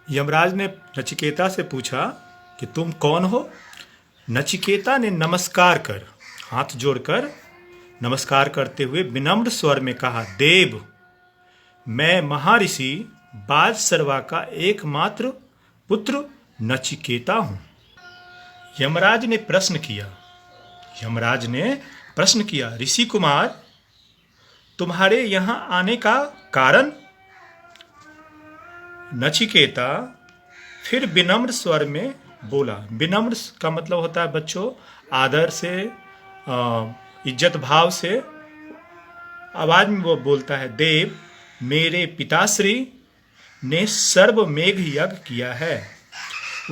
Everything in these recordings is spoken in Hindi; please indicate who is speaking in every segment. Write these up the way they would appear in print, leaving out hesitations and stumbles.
Speaker 1: यमराज ने नचिकेता से पूछा कि तुम कौन हो। नचिकेता ने नमस्कार कर, हाथ जोड़कर नमस्कार करते हुए विनम्र स्वर में कहा, देव, मैं महर्षि बाजसर्वा का एकमात्र पुत्र नचिकेता हूं। यमराज ने प्रश्न किया, ऋषि कुमार, तुम्हारे यहां आने का कारण? नचिकेता फिर विनम्र स्वर में बोला। विनम्र का मतलब होता है बच्चों आदर से, इज्जत भाव से आवाज में वो बोलता है, देव, मेरे पिताश्री ने सर्वमेघ यज्ञ किया है,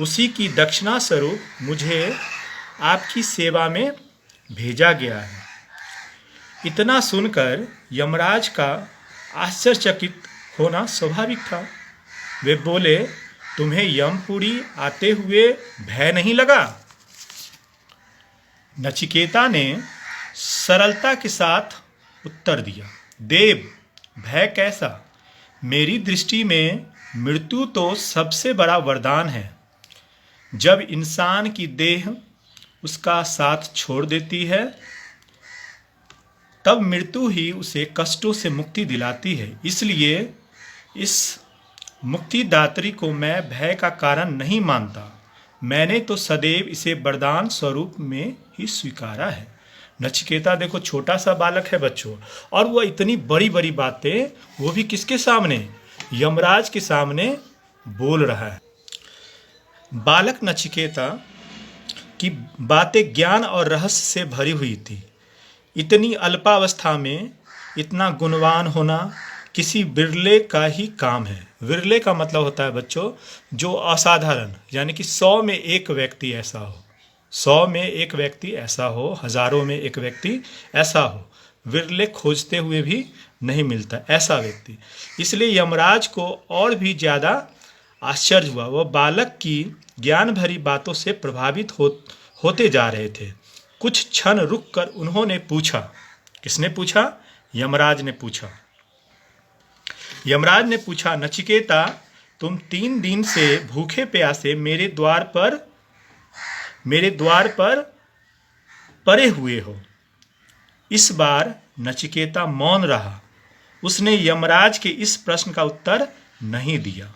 Speaker 1: उसी की दक्षिणा स्वरूप मुझे आपकी सेवा में भेजा गया है। इतना सुनकर यमराज का आश्चर्यचकित होना स्वाभाविक था। वे बोले, तुम्हें यमपुरी आते हुए भय नहीं लगा? नचिकेता ने सरलता के साथ उत्तर दिया, देव, भय कैसा? मेरी दृष्टि में मृत्यु तो सबसे बड़ा वरदान है। जब इंसान की देह उसका साथ छोड़ देती है तब मृत्यु ही उसे कष्टों से मुक्ति दिलाती है। इसलिए इस मुक्तिदात्री को मैं भय का कारण नहीं मानता। मैंने तो सदैव इसे वरदान स्वरूप में ही स्वीकारा है। नचिकेता देखो छोटा सा बालक है बच्चों, और वह इतनी बड़ी बड़ी बातें वो भी किसके सामने? यमराज के सामने बोल रहा है। बालक नचिकेता की बातें ज्ञान और रहस्य से भरी हुई थी। इतनी अल्पावस्था में इतना गुणवान होना किसी विरले का ही काम है। विरले का मतलब होता है बच्चों जो असाधारण, यानी कि 100 में एक व्यक्ति ऐसा हो, 100 में एक व्यक्ति ऐसा हो, हजारों में एक व्यक्ति ऐसा हो। विरले खोजते हुए भी नहीं मिलता ऐसा व्यक्ति। इसलिए यमराज को और भी ज़्यादा आश्चर्य हुआ। वह बालक की ज्ञान भरी बातों से प्रभावित होते जा रहे थे। कुछ क्षण रुककर उन्होंने पूछा। किसने पूछा? यमराज ने पूछा। यमराज ने पूछा, नचिकेता, तुम 3 दिन से भूखे प्यासे मेरे द्वार पर पड़े हुए हो। इस बार नचिकेता मौन रहा। उसने यमराज के इस प्रश्न का उत्तर नहीं दिया।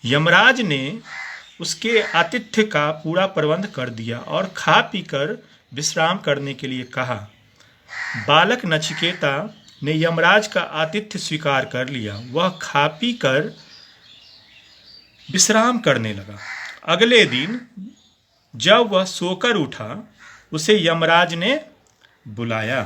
Speaker 1: यमराज ने उसके आतिथ्य का पूरा प्रबंध कर दिया और खा पीकर विश्राम करने के लिए कहा। बालक नचिकेता ने यमराज का आतिथ्य स्वीकार कर लिया। वह खा पी कर विश्राम करने लगा। अगले दिन जब वह सोकर उठा, उसे यमराज ने बुलाया।